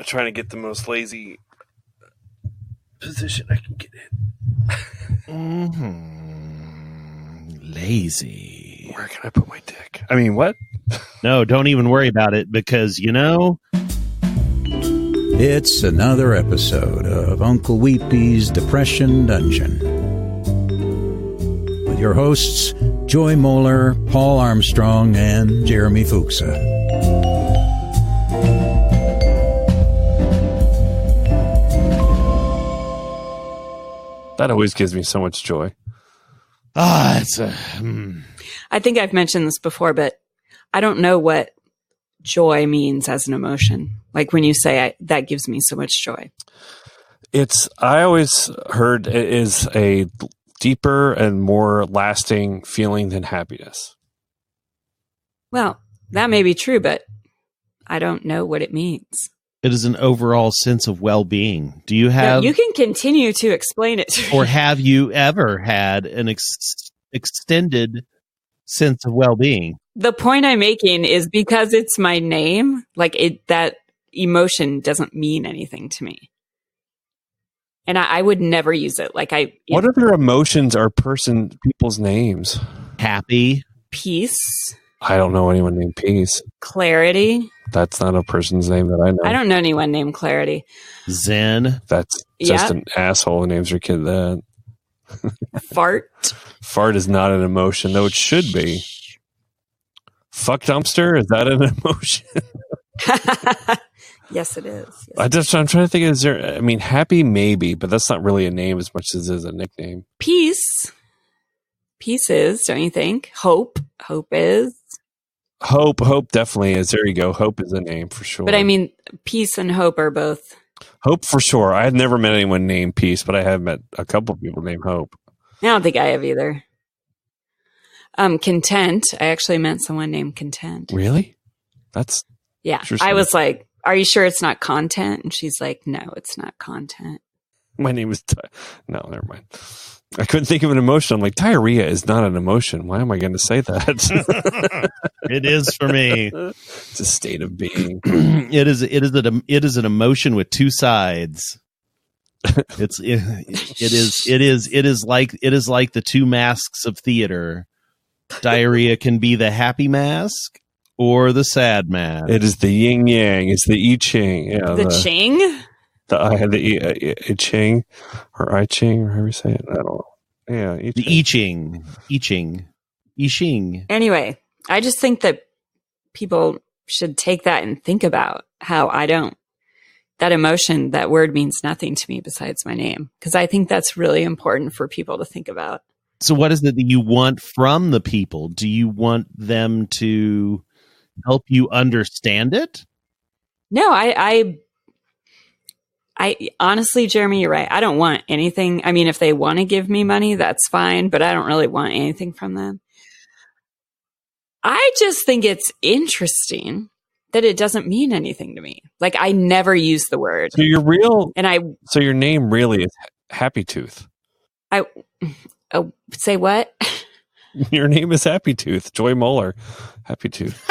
trying to get the most lazy position I can get in. Lazy. Where can I put my dick? I mean, what? No, don't even worry about it because, It's another episode of Uncle Weepy's Depression Dungeon. With your hosts, Joy Moeller, Paul Armstrong, and Jeremy Fuchsa. That always gives me so much joy. I think I've mentioned this before, but I don't know what joy means as an emotion. Like when you say that gives me so much joy. I always heard it is a deeper and more lasting feeling than happiness. Well, that may be true, but I don't know what it means. It is an overall sense of well-being. Do you have... No, you can continue to explain it to me. Or have you ever had an extended sense of well-being? The point I'm making is because it's my name, that emotion doesn't mean anything to me. And I would never use it. What other emotions are people's names? Happy. Peace. I don't know anyone named Peace. Clarity. That's not a person's name that I know. I don't know anyone named Clarity. Zen. That's just an asshole who names their kid that. Fart. Fart is not an emotion, though it should be. Fuck dumpster, is that an emotion? Yes, it is. Yes, I'm trying to think, is there, happy maybe, but that's not really a name as much as it is a nickname. Peace. Peace is, don't you think? Hope. Hope is. Hope definitely is. There you go. Hope is a name for sure. But peace and hope are both. Hope for sure. I had never met anyone named Peace, but I have met a couple of people named Hope. I don't think I have either. Content. I actually met someone named Content. Really? That's I was like, are you sure it's not content? And she's like, no, it's not content. My name is no, never mind. I couldn't think of an emotion. I'm like, diarrhea is not an emotion. Why am I going to say that? It is for me. It's a state of being. It is an emotion with two sides. It is like the two masks of theater. Diarrhea can be the happy mask or the sad mask. It is the yin yang. It's the I Ching. Yeah, the Ching. The Ching or I Ching or however you say it. I don't know. Yeah, the I Ching. Anyway, I just think that people should take that and think about how that emotion, that word means nothing to me besides my name. Because I think that's really important for people to think about. So what is it that you want from the people? Do you want them to help you understand it? No, I honestly, Jeremy, you're right. I don't want anything. If they want to give me money, that's fine, but I don't really want anything from them. I just think it's interesting that it doesn't mean anything to me. Like I never use the word. So so your name really is Happy Tooth. Say what? Your name is Happy Tooth. Joy Moeller. Happy Tooth.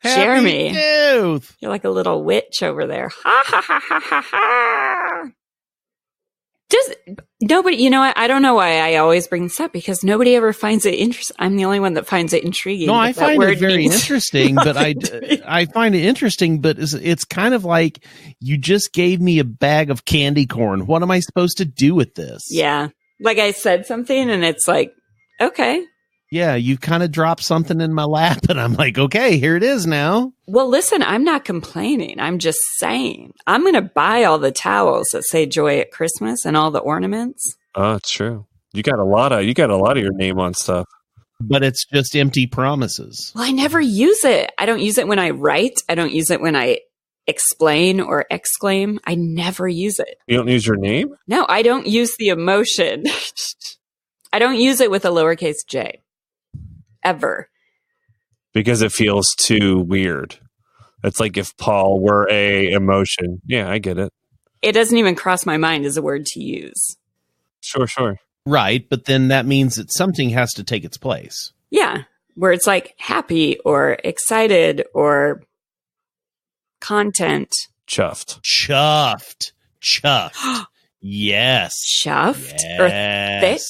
Jeremy, Tooth. You're like a little witch over there. Ha ha ha ha ha ha. Just nobody, I don't know why I always bring this up because nobody ever finds it interesting. I'm the only one that finds it intriguing. No, I find it very interesting, but I find it interesting, but it's kind of like you just gave me a bag of candy corn. What am I supposed to do with this? Yeah. Like I said something and it's like, okay. Yeah, you kind of dropped something in my lap and I'm like, okay, here it is now. Well, listen, I'm not complaining. I'm just saying I'm going to buy all the towels that say joy at Christmas and all the ornaments. Oh, it's true. You got a lot of your name on stuff. But it's just empty promises. Well, I never use it. I don't use it when I write. I don't use it when I explain or exclaim. I never use it. You don't use your name? No, I don't use the emotion. I don't use it with a lowercase j. Ever. Because it feels too weird. It's like if Paul were a emotion. Yeah, I get it. It doesn't even cross my mind as a word to use. Sure. Right, but then that means that something has to take its place. Yeah, where it's like happy or excited or content. Chuffed. Yes. Chuffed or thick?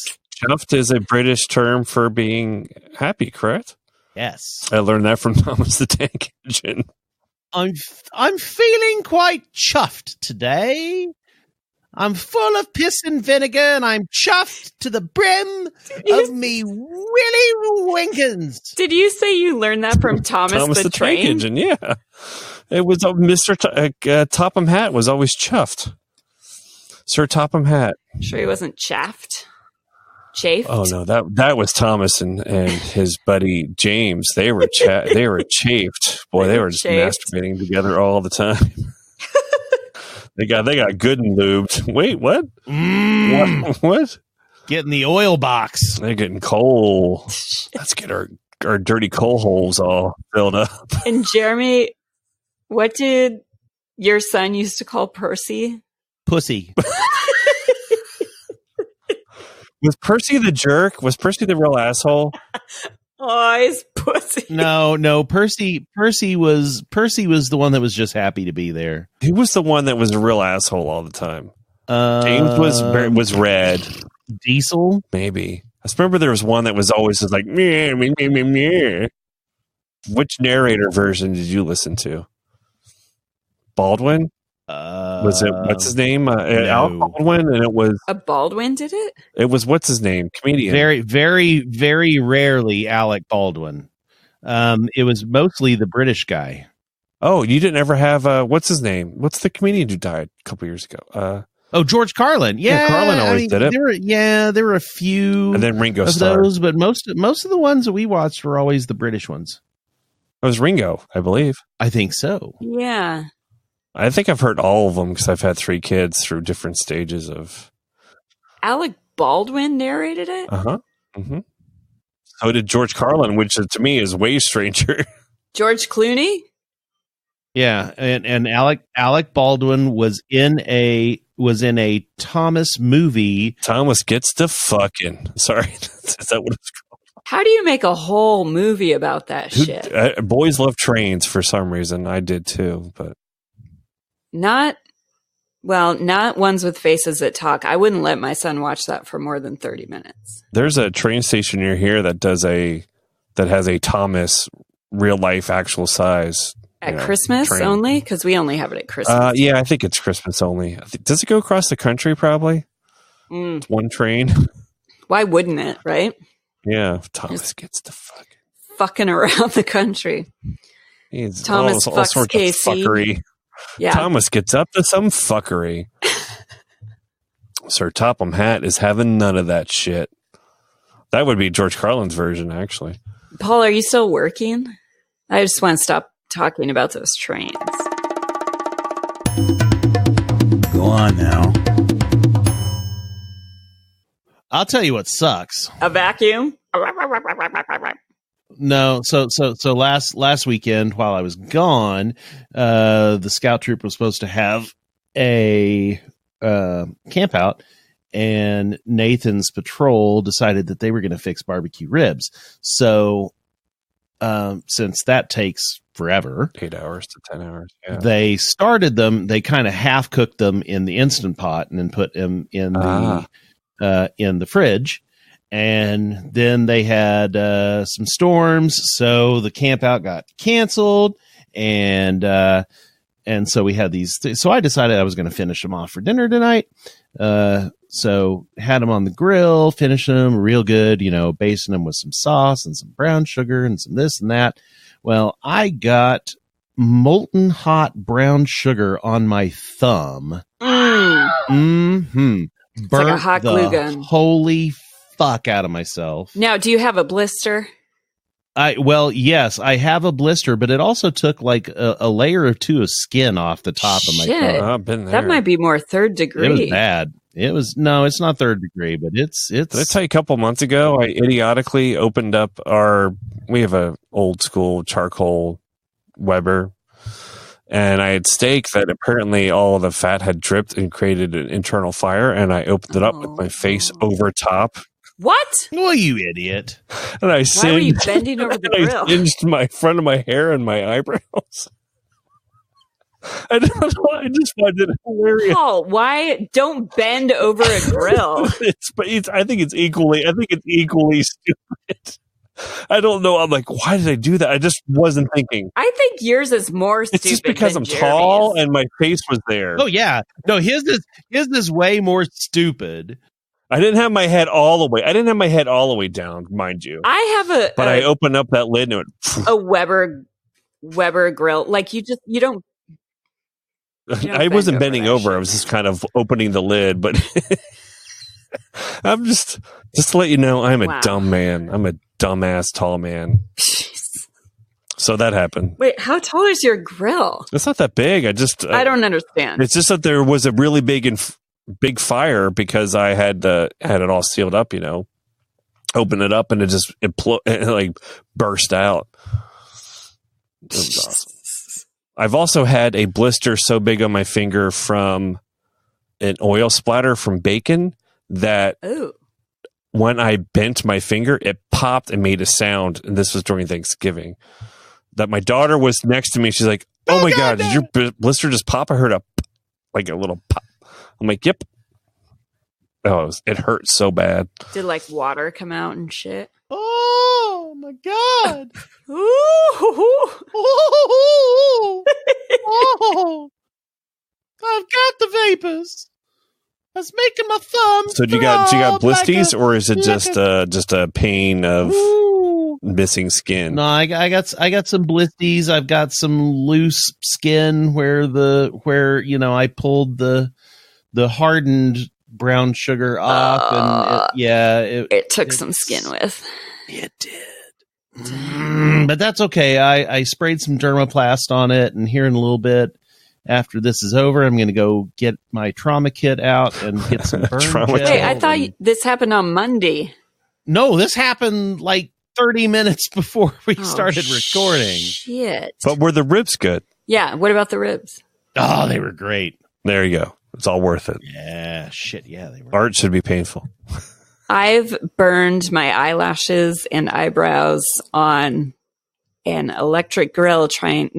Chuffed is a British term for being happy, correct? Yes. I learned that from Thomas the Tank Engine. I'm feeling quite chuffed today. I'm full of piss and vinegar, and I'm chuffed to the brim of me Willy Winkins. Did you say you learned that from Thomas the Train? Tank Engine, yeah. It was Mr. Topham Hatt was always chuffed. Sir Topham Hatt. Sure he wasn't chaffed? Chafed? Oh no, that was Thomas and his buddy James. They were chafed. Boy, they were just masturbating together all the time. They got good and lubed. Wait, what? What? Getting the oil box. They're getting coal. Let's get our dirty coal holes all filled up. And Jeremy, what did your son used to call Percy? Pussy. Was Percy the jerk? Was Percy the real asshole? Oh, he's pussy. No. Percy was the one that was just happy to be there. Who was the one that was a real asshole all the time? James was red. Diesel, maybe. I just remember there was one that was always just like meh, meh, meh, meh, meh. Which narrator version did you listen to? Baldwin? Was it what's his name? Alec Baldwin, and it was a Baldwin. Did it? It was what's his name? Comedian. Very, very, very rarely Alec Baldwin. It was mostly the British guy. Oh, you didn't ever have what's his name? What's the comedian who died a couple years ago? George Carlin. Yeah, Carlin always did it. There were a few, and then Ringo of Starr. those, but most of the ones that we watched were always the British ones. It was Ringo, I believe. I think so. Yeah. I think I've heard all of them because I've had 3 kids through different stages of. Alec Baldwin narrated it? Uh-huh. Mm-hmm. So did George Carlin, which to me is way stranger. George Clooney? Yeah, and Alec Baldwin was in a Thomas movie. Thomas gets to fucking. Sorry, is that what it's called? How do you make a whole movie about that shit? Boys love trains for some reason. I did too, but. Not ones with faces that talk. I wouldn't let my son watch that for more than 30 minutes. There's a train station near here that has a Thomas real life actual size. At Christmas train. Only? Because we only have it at Christmas. Yeah, I think it's Christmas only. Does it go across the country probably? It's one train. Why wouldn't it, right? Yeah, Thomas gets to fucking around the country. He's Thomas all sorts Casey. of fuckery. Yeah. Thomas gets up to some fuckery. Sir Topham Hatt is having none of that shit. That would be George Carlin's version, actually. Paul, are you still working? I just want to stop talking about those trains. Go on now. I'll tell you what sucks. A vacuum? No, so last weekend while I was gone, the scout troop was supposed to have a camp out, and Nathan's patrol decided that they were going to fix barbecue ribs. So since that takes forever, 8 hours to 10 hours, yeah. They started them. They kind of half cooked them in the Instant Pot and then put them in the fridge. And then they had some storms, so the camp out got canceled, and so we had these. So I decided I was going to finish them off for dinner tonight. So had them on the grill, finished them real good, basting them with some sauce and some brown sugar and some this and that. Well, I got molten hot brown sugar on my thumb. Mm-hmm. It's like a hot glue gun. Holy fuck out of myself. Now, do you have a blister? Yes, I have a blister, but it also took like a layer or two of skin off the top of my thumb. I've been there. That might be more 3rd degree. It was bad. It's not 3rd degree, but it's. Did I tell you a couple months ago, I idiotically opened up we have a old school charcoal Weber, and I had steak that apparently all of the fat had dripped and created an internal fire, and I opened it up with my face over top. What? Well, you idiot. And I Why were you bending over the grill? I singed my front of my hair and my eyebrows. I don't know. I just find it hilarious. Paul, why don't bend over a grill? I think it's equally stupid. I don't know. I'm like, why did I do that? I just wasn't thinking. I think yours is more stupid. It's just because than I'm Jeremy's. tall and my face was there. Oh yeah, no, his is way more stupid. I didn't have my head all the way. I didn't have my head all the way down, mind you. I have I opened up that lid and it went, a Weber grill. Like you don't. I wasn't bending over. I was just kind of opening the lid, but I'm just to let you know, I'm a dumb man. I'm a dumbass tall man. So that happened. Wait, how tall is your grill? It's not that big. I don't understand. It's just that there was a really big fire because I had it all sealed up, open it up and it like burst out. It was awesome. I've also had a blister so big on my finger from an oil splatter from bacon that when I bent my finger, it popped and made a sound. And this was during Thanksgiving. That my daughter was next to me. She's like, "Oh my God, did your blister just pop?" I heard a little pop. I'm like, "Yep." Oh, it hurt so bad. Did like water come out and shit? Oh my God! Oh, I've got the vapors. That's making my thumb. So you got blisties, or is it just a pain of missing skin? No, I got some blisties. I've got some loose skin where I pulled the hardened brown sugar off, and it took some skin with. It did, but that's okay. I sprayed some dermoplast on it, and here in a little bit, after this is over, I'm going to go get my trauma kit out and get some burn gel. Wait, I thought this happened on Monday. No, this happened like 30 minutes before we started recording. Shit! But were the ribs good? Yeah. What about the ribs? Oh, they were great. There you go. It's all worth it. Yeah, shit. Yeah, they were. Art should be painful. I've burned my eyelashes and eyebrows on an electric electric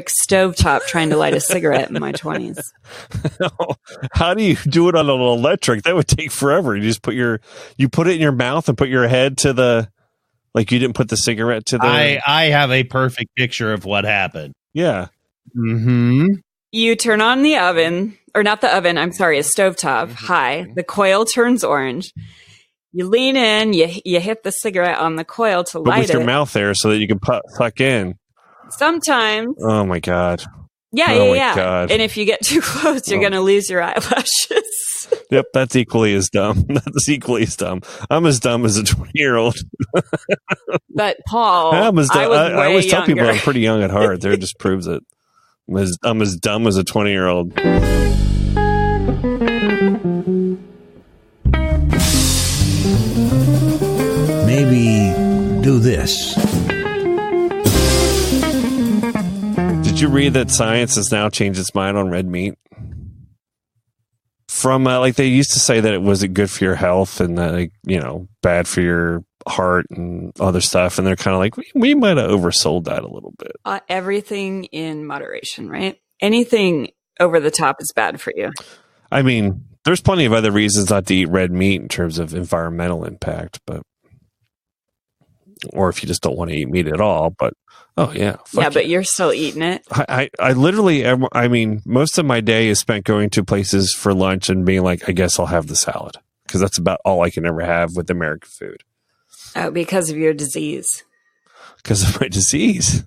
stovetop trying to light a cigarette in my 20s. How do you do it on an electric? That would take forever. You just put it in your mouth and put your head to the, like you didn't put the cigarette to the. I have a perfect picture of what happened. Yeah. Mm-hmm. You turn on the oven, or not the oven, I'm sorry, a stovetop, high. The coil turns orange. You lean in, you hit the cigarette on the coil to light it. With your mouth there so that you can suck in. Sometimes. Oh, my God. Yeah. God. And if you get too close, you're going to lose your eyelashes. Yep, that's equally as dumb. I'm as dumb as a 20-year-old. But Paul, I always tell people I'm pretty young at heart. There just proves it. I'm as dumb as a 20-year-old. Maybe do this. Did you read that science has now changed its mind on red meat? From like they used to say that it wasn't good for your health and that bad for your heart and other stuff, and they're kind of like we might have oversold that a little bit. Everything in moderation, right? Anything over the top is bad for you. I mean, there's plenty of other reasons not to eat red meat in terms of environmental impact, or if you just don't want to eat meat at all. But but you're still eating it. I literally, I mean, most of my day is spent going to places for lunch and being like, I guess I'll have the salad because that's about all I can ever have with American food. Oh, because of your disease. Because of my disease.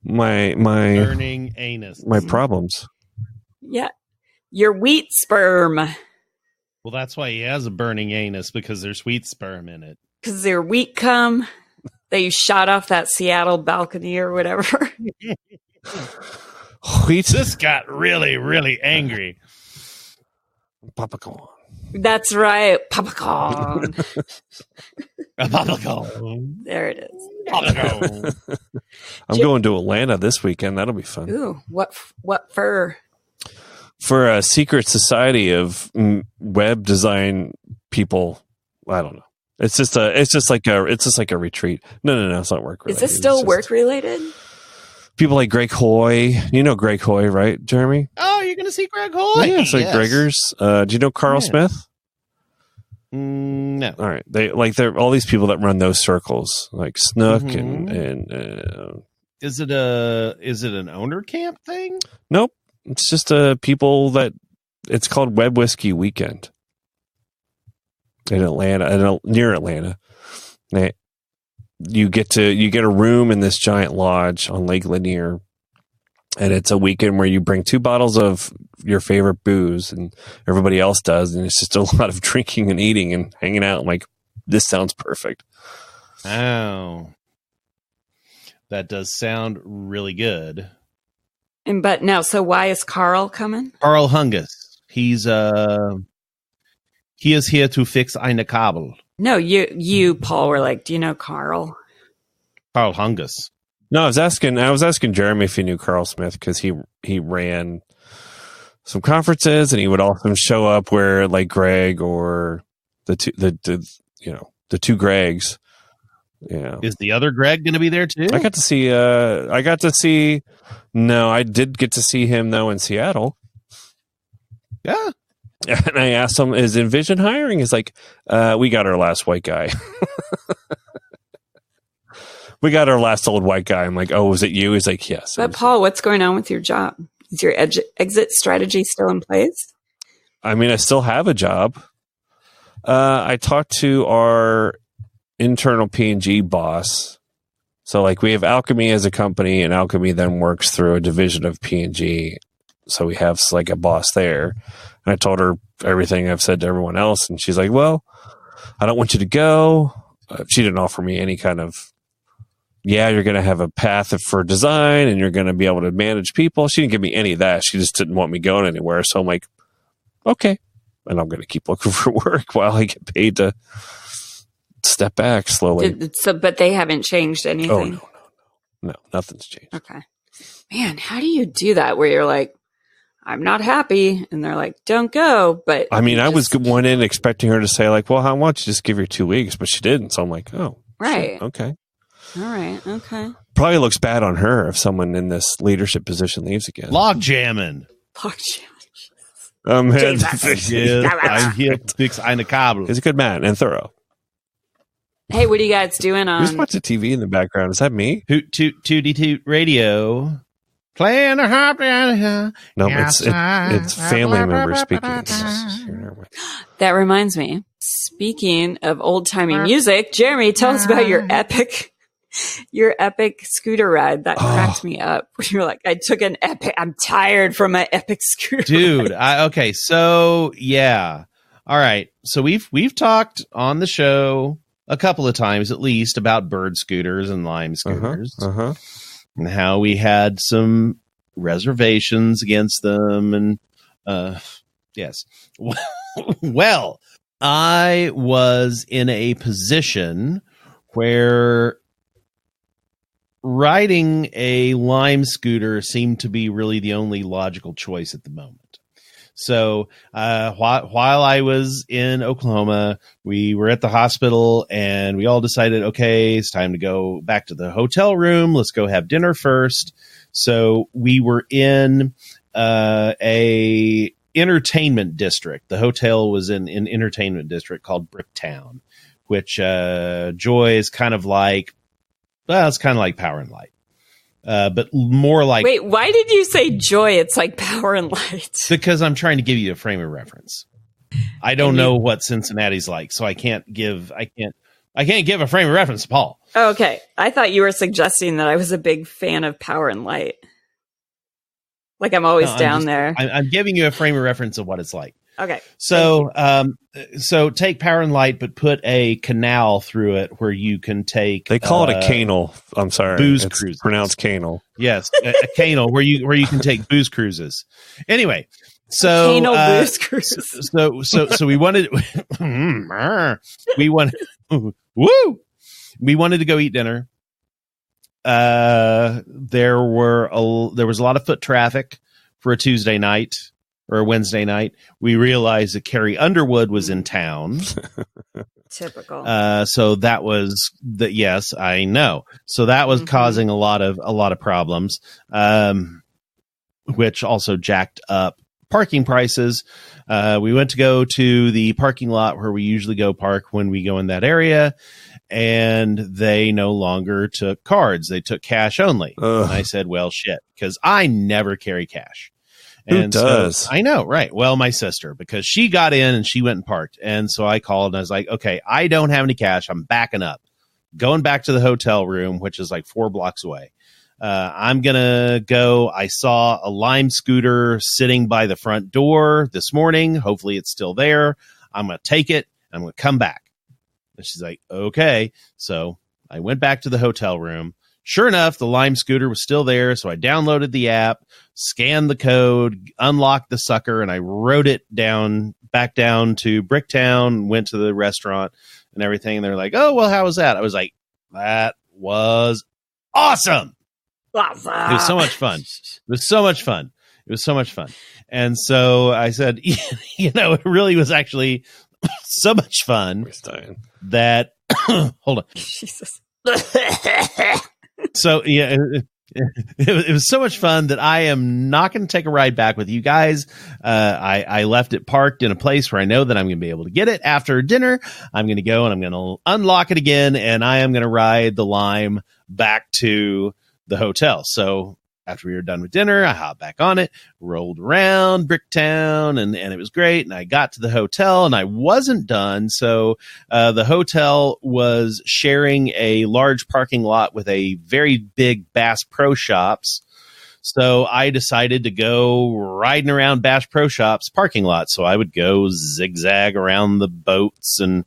My burning anus. My problems. Yeah. Your wheat sperm. Well, that's why he has a burning anus, because there's wheat sperm in it. Because their wheat cum that you shot off that Seattle balcony or whatever. Wheat. This got really, really angry. Popcorn. That's right. Popcorn. Popcorn. There it is. Popcorn. I'm going to Atlanta this weekend. That'll be fun. Ooh, what for? For a secret society of web design people. I don't know. It's just like a retreat. No, it's not work related. Is this still work related? people like Greg Hoy. You know Greg Hoy, right, Jeremy? Oh, you're going to see Greg Hoy? Yeah, it's like Gregor's. Do you know Carl Smith? No. All right, they're all these people that run those circles, like Snook and Is it an owner camp thing? Nope, it's just people that it's called Web Whiskey Weekend in Atlanta, near Atlanta. You get a room in this giant lodge on Lake Lanier, and it's a weekend where you bring 2 bottles of your favorite booze, and everybody else does, and it's just a lot of drinking and eating and hanging out. I'm like, this sounds perfect. Oh, that does sound really good. But now, so why is Carl coming? Carl Hungus. He is here to fix eine Kabel. No, you, Paul, were like, do you know Carl? Carl Hungus. No, I was asking Jeremy if he knew Carl Smith, because he ran some conferences, and he would often show up where like Greg or the two Gregs. Yeah. Is the other Greg going to be there too? I did get to see him though in Seattle. Yeah. And I asked him, is Envision hiring? He's like, we got our last white guy. We got our last old white guy. I'm like, oh, was it you? He's like, yes. But Paul, what's going on with your job? Is your exit strategy still in place? I mean, I still have a job. I talked to our internal P&G boss. So like we have Alchemy as a company, and Alchemy then works through a division of P&G. So we have like a boss there. And I told her everything I've said to everyone else. And she's like, well, I don't want you to go. She didn't offer me any kind of, you're going to have a path for design and you're going to be able to manage people. She didn't give me any of that. She just didn't want me going anywhere. So I'm like, okay. And I'm going to keep looking for work while I get paid to step back slowly. But they haven't changed anything. Oh, no, nothing's changed. Okay. Man, how do you do that where you're like, I'm not happy, and they're like, don't go. But I mean, I was going in expecting her to say like, well, how much? Just give her 2 weeks, but she didn't. So I'm like, oh, right. Shit, okay. All right. Okay. Probably looks bad on her if someone in this leadership position leaves again. Log jamming. I'm here to fix eine Kabel. He's a good man and thorough. Hey, what are you guys doing on? Who's watching TV in the background? Is that me? Hoot toot tooty toot radio. Playing a harp. No, it's family members speaking. That reminds me. Speaking of old timey music, Jeremy, tell us about your epic scooter ride. That cracked me up. You're like, I took an epic. I'm tired from my epic scooter, dude. Okay, so yeah, all right. So we've talked on the show a couple of times at least about bird scooters and Lime scooters. And how we had some reservations against them. And yes. Well, I was in a position where riding a Lime scooter seemed to be really the only logical choice at the moment. So while I was in Oklahoma, we were at the hospital and we all decided, okay, it's time to go back to the hotel room. Let's go have dinner first. So we were in a entertainment district. The hotel was in an entertainment district called Bricktown, which Joy is kind of like, well, it's kind of like Power and Light. But more like... Wait, why did you say Joy? It's like Power and Light. Because I'm trying to give you a frame of reference. I don't know what Cincinnati's like, so I can't give a frame of reference to Paul. Oh, okay. I thought you were suggesting that I was a big fan of Power and Light. Like I'm always down there. I'm giving you a frame of reference of what it's like. Okay. So, so take Power and Light, but put a canal through it where you can take. They call it a canal. I'm sorry, booze cruises. Pronounced canal. Yes, a canal where you can take booze cruises. Anyway, so canal booze cruises. So we wanted we wanted to go eat dinner. There was a lot of foot traffic for a Tuesday night. or Wednesday night, we realized that Carrie Underwood was in town. Typical. So that was yes, I know. So that was causing a lot of problems, which also jacked up parking prices. We went to go to the parking lot where we usually go park when we go in that area, and they no longer took cards. They took cash only. And I said, well, shit, because I never carry cash. Who does? So, I know, right? Well, my sister, because she got in and she went and parked. And so I called and I was like, okay, I don't have any cash. I'm backing up, going back to the hotel room, which is like 4 blocks away. I'm going to go. I saw a Lime scooter sitting by the front door this morning. Hopefully it's still there. I'm going to take it. I'm going to come back. And she's like, okay. So I went back to the hotel room. Sure enough, the Lime scooter was still there. So I downloaded the app, scanned the code, unlocked the sucker, and I rode it back down to Bricktown, went to the restaurant and everything. And they're like, oh, well, how was that? I was like, that was awesome. It was so much fun. It was so much fun. And so I said, it really was actually so much fun that, hold on. Jesus. So, yeah, it was so much fun that I am not going to take a ride back with you guys. I left it parked in a place where I know that I'm going to be able to get it after dinner. I'm going to go and I'm going to unlock it again, and I am going to ride the Lime back to the hotel. So after we were done with dinner, I hopped back on it, rolled around Bricktown, and it was great. And I got to the hotel, and I wasn't done. So the hotel was sharing a large parking lot with a very big Bass Pro Shops. So I decided to go riding around Bass Pro Shops parking lot. So I would go zigzag around the boats and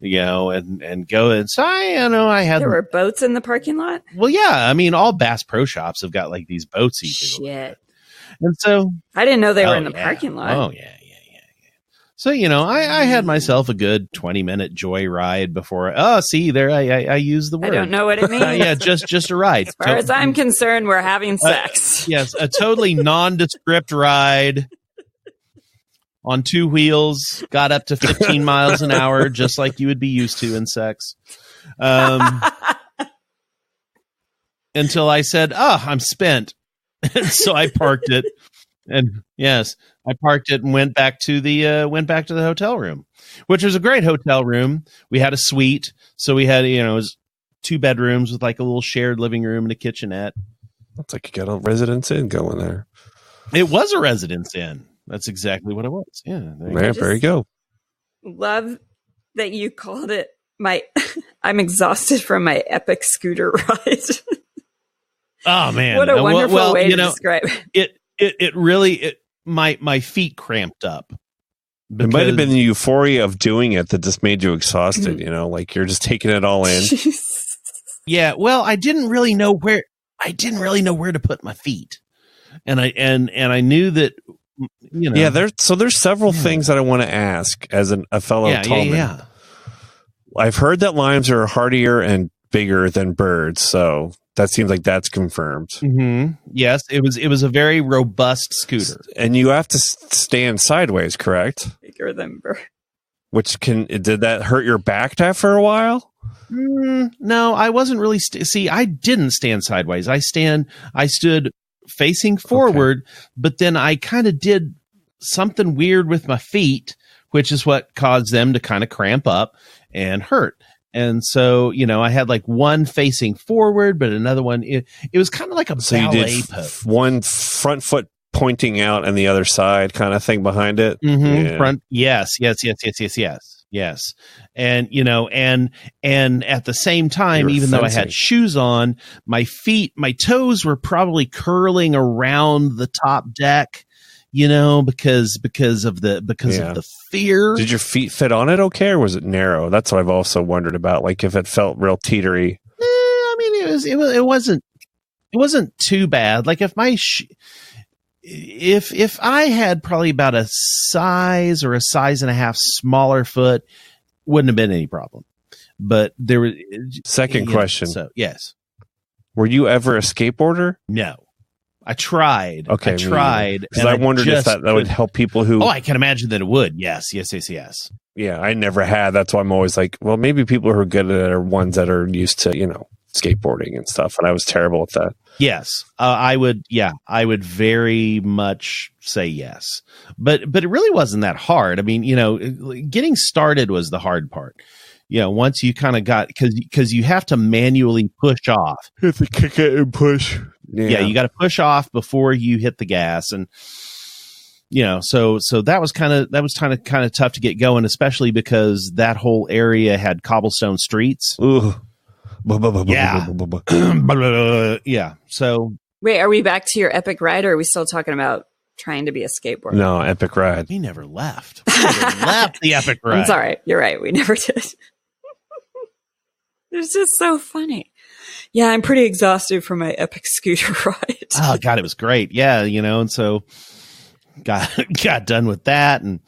and go inside. I had. There were boats in the parking lot? Well, yeah. I mean, all Bass Pro Shops have got like these boats. Shit. And so. I didn't know they were in the parking lot. Oh, yeah. So, I had myself a good 20-minute joy ride before. Oh, see, there, I use the word. I don't know what it means. Yeah, just a ride. As far as I'm concerned, we're having sex. Yes, a totally nondescript ride. On 2 wheels, got up to 15 miles an hour, just like you would be used to in sex. Until I said, I'm spent. And so I parked it. And yes, I parked it and went back to the hotel room, which was a great hotel room. We had a suite. So we had, it was 2 bedrooms with like a little shared living room and a kitchenette. Looks like you got a Residence Inn going there. It was a Residence Inn. That's exactly what it was. Yeah. There you go. Love that you called it I'm exhausted from my epic scooter ride. Oh man. What a wonderful way to describe it. It really, my feet cramped up. It might have been the euphoria of doing it that just made you exhausted, like you're just taking it all in. Yeah. Well, I didn't really know where to put my feet. And I knew that, Yeah, there's several things that I want to ask as a fellow Tallman. Yeah. I've heard that limes are hardier and bigger than birds, so that seems like that's confirmed. Mm-hmm. Yes, it was a very robust scooter, and you have to stand sideways, correct? Bigger than bird. Did that hurt your back after a while? No, I wasn't really. I didn't stand sideways. I stood facing forward, but then I kind of did something weird with my feet, which is what caused them to kind of cramp up and hurt. And so, I had like one facing forward, but another one, it was kind of like a ballet pose. One front foot pointing out and the other side kind of thing behind it. Mm-hmm. Yeah. Front. Yes. And, and at the same time, even though I had shoes on, my toes were probably curling around the top deck, because of the fear. Did your feet fit on it okay, or was it narrow? That's what I've also wondered about. Like if it felt real teetery. I mean, it wasn't too bad. Like if my if I had probably about a size or a size and a half smaller foot, wouldn't have been any problem. But there was second question. So yes, were you ever a skateboarder? No, I tried. Okay, I tried. Because I wondered if that would help people who. Oh, I can imagine that it would. Yes. Yeah, I never had. That's why I'm always like, well, maybe people who are good at it are ones that are used to, skateboarding and stuff. And I was terrible at that. Yes, I would. Yeah, I would very much say yes. But it really wasn't that hard. I mean, getting started was the hard part. Once you kind of got, because you have to manually push off. You have to kick it and push. Yeah, you got to push off before you hit the gas, and so that was kind of tough to get going, especially because that whole area had cobblestone streets. Ooh. Yeah. Yeah. So wait, are we back to your epic ride, or are we still talking about trying to be a skateboarder? No, epic ride. we never left. We never left the epic ride. I'm sorry. You're right. We never did. It's just so funny. Yeah, I'm pretty exhausted from my epic scooter ride. Oh God, it was great. Yeah, and so got done with that and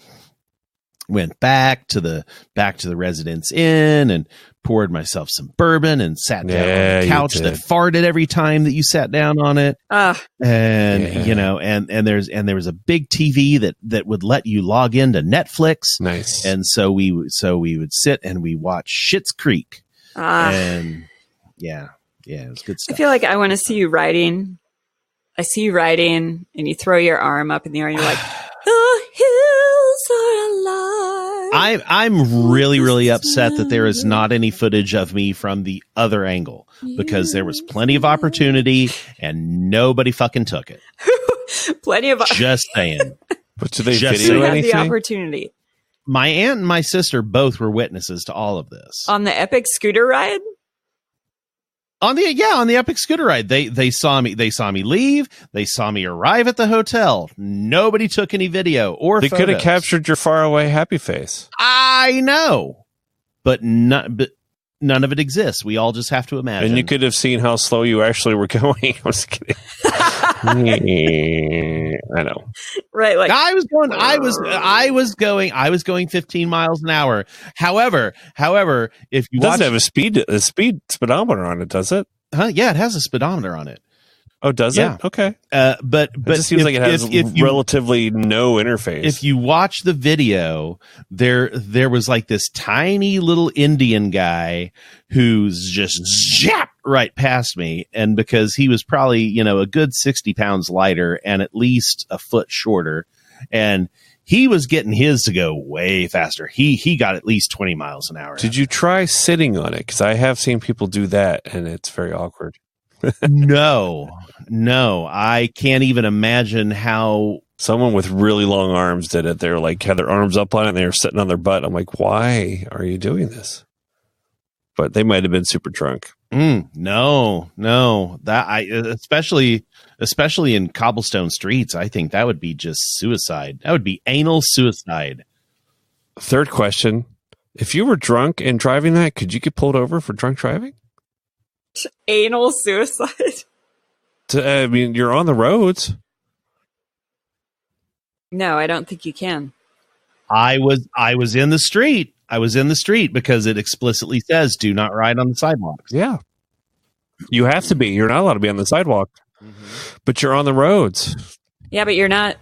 went back to the Residence Inn and poured myself some bourbon and sat down on the couch that farted every time that you sat down on it. And there was a big TV that would let you log into Netflix. Nice. And so we would sit and we watch Schitt's Creek. And yeah, it was good stuff. I feel like I want to see you riding. I see you riding and you throw your arm up in the air and you're like, the hills are alive. I'm really, really upset that there is not any footage of me from the other angle, because there was plenty of opportunity and nobody fucking took it. Plenty of just saying. But do they Just video you had anything? the opportunity. My aunt and my sister both were witnesses to all of this. On the epic scooter ride? On the epic scooter ride. They saw me leave. They saw me arrive at the hotel. Nobody took any video or They photos. could have captured your faraway happy face. I know. But none of it exists. We all just have to imagine. And you could have seen how slow you actually were going. I was kidding. I know. Right, like I was going 15 miles an hour. However, if you It doesn't watch, have a speed speedometer on it, does it? yeah, it has a speedometer on it. Oh, does Yeah. it? Okay. But It just seems like it has relatively no interface. If you watch the video, there was like this tiny little Indian guy who's just zapped right past me, and because he was probably a good 60 pounds lighter and at least a foot shorter, and he was getting his to go way faster. He got at least 20 miles an hour. Did you try sitting on it? Because I have seen people do that, and it's very awkward. No, I can't even imagine how. Someone with really long arms did it. They were like, had their arms up on it and they were sitting on their butt. I'm like, why are you doing this? But they might have been super drunk. No, especially in cobblestone streets, I think that would be just suicide. That would be anal suicide. Third question. If you were drunk and driving that, could you get pulled over for drunk driving? anal suicide. I mean, you're on the roads. No, I don't think you can. I was in the street. I was in the street because it explicitly says do not ride on the sidewalks. Yeah. You have to be. You're not allowed to be on the sidewalk. Mm-hmm. But you're on the roads. Yeah, but you're not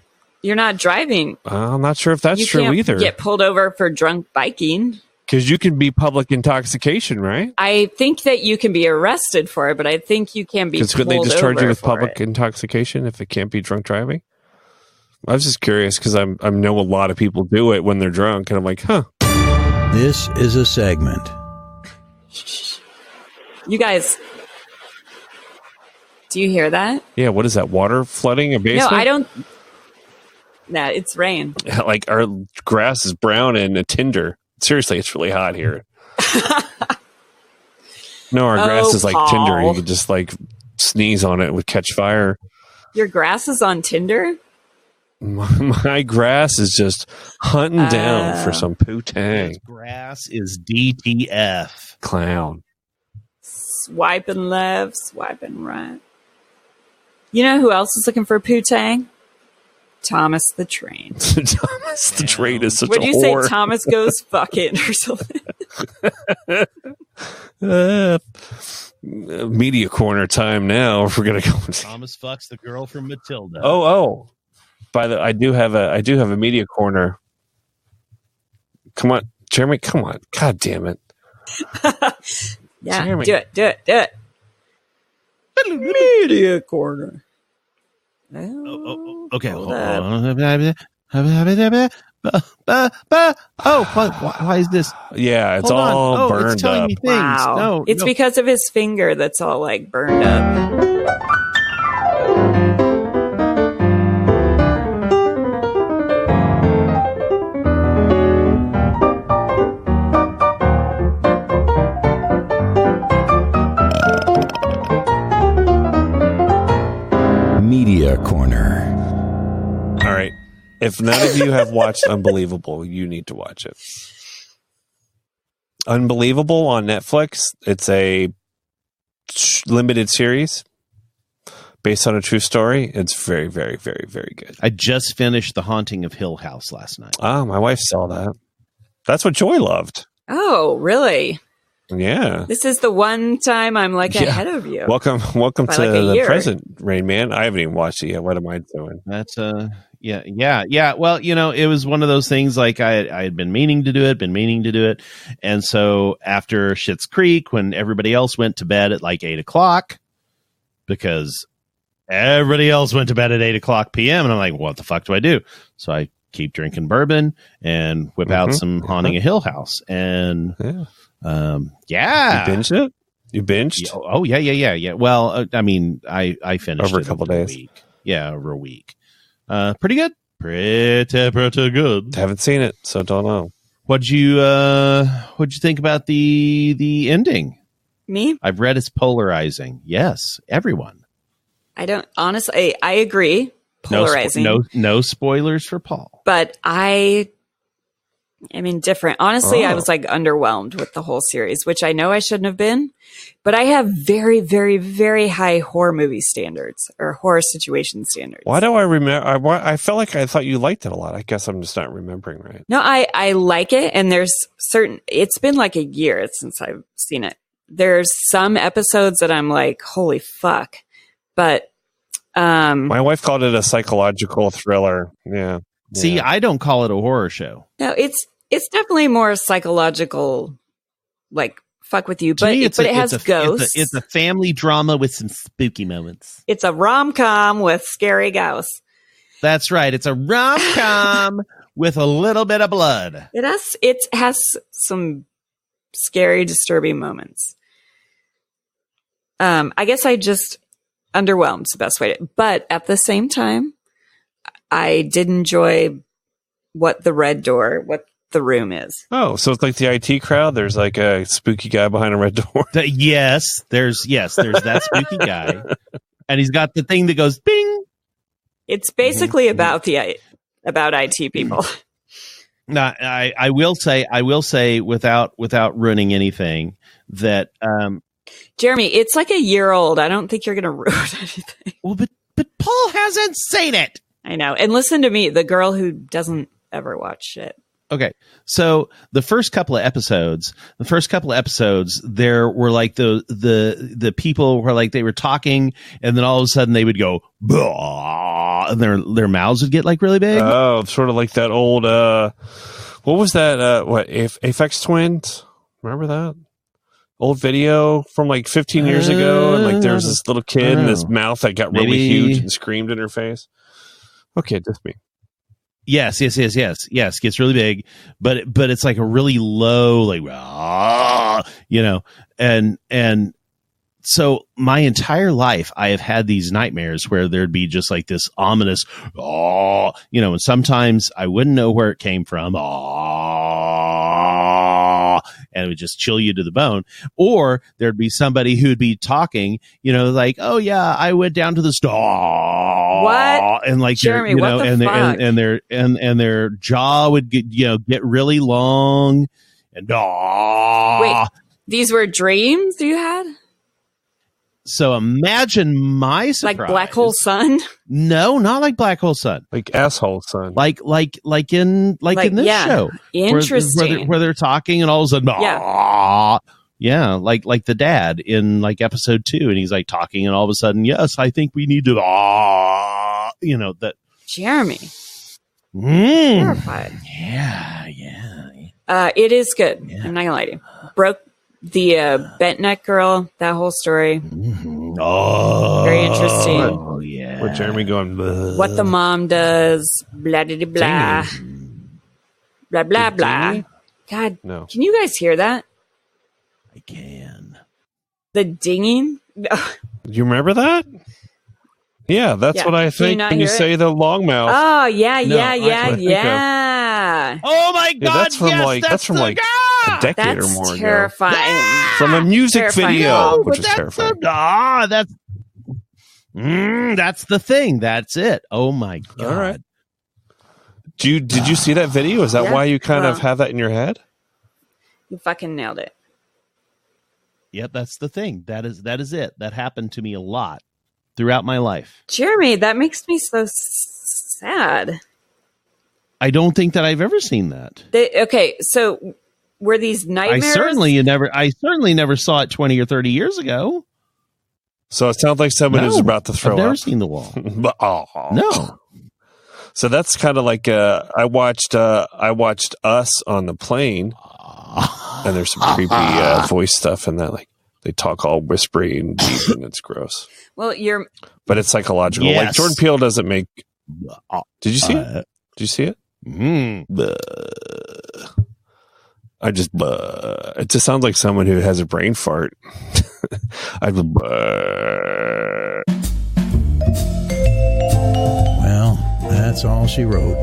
driving. I'm not sure if that's you true can't either. Get pulled over for drunk biking. Because you can be public intoxication, right? I think that you can be arrested for it, but I think you can be pulled over. Could they just charge you with public it. intoxication if it can't be drunk driving? I was just curious because I know a lot of people do it when they're drunk, and I'm like, huh. This is a segment. You guys, do you hear that? Yeah, what is that? Water flooding a basement? No, I don't. Nah, it's rain. Like our grass is brown and a tinder. Seriously, it's really hot here. No, our grass is like Paul. tinder. You could just like sneeze on it, it would catch fire. Your grass is on Tinder? My grass is just hunting down for some poo-tang. His grass is DTF. Clown. Swiping left, swiping right. You know who else is looking for poo-tang? Thomas the Train. Thomas the Train is such Would a you whore. say Thomas goes fucking or something? media corner time now. If we're gonna go. Thomas fucks the girl from Matilda. Oh. I do have a media corner. Come on, Jeremy. Come on. God damn it. Yeah, Jeremy. do it. Media corner. Okay. Hold Why is this? Yeah, it's Hold on. all burned it's telling up. me things. Wow. No, It's because of his finger that's all like burned up. Media Corner. All right. If none of you have watched Unbelievable, you need to watch it. Unbelievable on Netflix. It's a limited series based on a true story. It's very, very, very, very good. I just finished The Haunting of Hill House last night. Ah, my wife saw that. That's what Joy loved. Oh, really? Yeah. This is the one time I'm like ahead of you. Welcome By to like a the year. present, Rain Man. I haven't even watched it yet. What am I doing? That's yeah. Well, it was one of those things like I had been meaning to do it. And so after Schitt's Creek, when everybody else went to bed at like 8:00, because everybody else went to bed at 8:00 p.m. and I'm like, what the fuck do I do? So I keep drinking bourbon and whip out some Haunting of Hill House. And You binged it? You binged? Oh yeah. Well, I mean, I finished Over a it couple over days. week. Yeah, over a week. Pretty good. Pretty good. Haven't seen it, so don't know. What'd you think about the ending? Me? I've read it's polarizing. Yes, everyone. I don't honestly. I agree. Polarizing. No spoilers for Paul. But I am indifferent. Honestly, I was like underwhelmed with the whole series, which I know I shouldn't have been. But I have very, very, very high horror movie standards or horror situation standards. Why do I remember? I felt like I thought you liked it a lot. I guess I'm just not remembering right. No, I like it. And there's it's been like a year since I've seen it. There's some episodes that I'm like, holy fuck. But My wife called it a psychological thriller. Yeah. See, I don't call it a horror show. no, it's definitely more psychological, like fuck with you. To But me, it has ghosts. It's a family drama with some spooky moments. It's a rom-com with scary ghosts. That's right. It's a rom-com with a little bit of blood. It has some scary, disturbing moments. I guess I just underwhelmed is the best way to, but at the same time, I did enjoy what the room is. Oh, so it's like the IT crowd. There's like a spooky guy behind a red door. Yes, there's that spooky guy, and he's got the thing that goes bing. It's basically about IT people. Now, I will say without ruining anything that Jeremy, it's like a year old. I don't think you're going to ruin anything. well, but Paul hasn't seen it. I know. And listen to me, the girl who doesn't ever watch shit. Okay, so the first couple of episodes, there were like the people were like they were talking, and then all of a sudden they would go, bah, and their mouths would get like really big. Oh, sort of like that old. What was that? What Aphex Twins? Remember that old video from like 15 years ago? And like there was this little kid and his mouth that got really huge and screamed in her face. Okay, just me. Yes. Gets really big, but it's like a really low, like, and so my entire life I have had these nightmares where there'd be just like this ominous, and sometimes I wouldn't know where it came from, and it would just chill you to the bone. Or there'd be somebody who'd be talking, like, oh yeah, I went down to the store. What? And like, Jeremy, what the fuck? And their jaw would get really long and Wait, these were dreams you had? So imagine my surprise. Like Black Hole Sun? No, not like Black Hole Sun. Like asshole son. Like in this show. Interesting. Where they're talking and all of a sudden, Yeah, like the dad in like episode 2, and he's like talking, and all of a sudden, yes, I think we need to, that. Jeremy. Terrified. Yeah. It is good. Yeah. I'm not gonna lie to you. Broke the bent neck girl. That whole story. Oh, Very interesting. Oh yeah. With Jeremy going, "Bleh." What the mom does. Blah blah blah. Blah blah blah. God, No. can you guys hear that? I can. The dinging. Do you remember that? Yeah, that's Yeah. what I Do you think not when you hear it? say the long mouth. Oh yeah, No, yeah, that's yeah, what I think of. yeah. Oh my Yeah, God! that's from that's from a decade That's or more ago. terrifying. From a music Terrifying. video, No, which was terrifying. That's the thing. That's it. Oh my God! All right. Did you see that video? Is that Yeah. why you kind of Well. have that in your head? You fucking nailed it. Yep, that's the thing. That is it. That happened to me a lot throughout my life. Jeremy, that makes me so sad. I don't think that I've ever seen that. Okay, so were these nightmares? I certainly never saw it 20 or 30 years ago. So it sounds like someone No, who's about to throw I've never up. seen the wall. But, oh. No. So that's kind of like I watched Us on the plane, and there's some creepy voice stuff in that. Like they talk all whispery and deep, and it's gross. Well, But it's psychological. Yes. Like Jordan Peele doesn't make. Did you see it? Did you see it? I just. It just sounds like someone who has a brain fart. Well, that's all she wrote.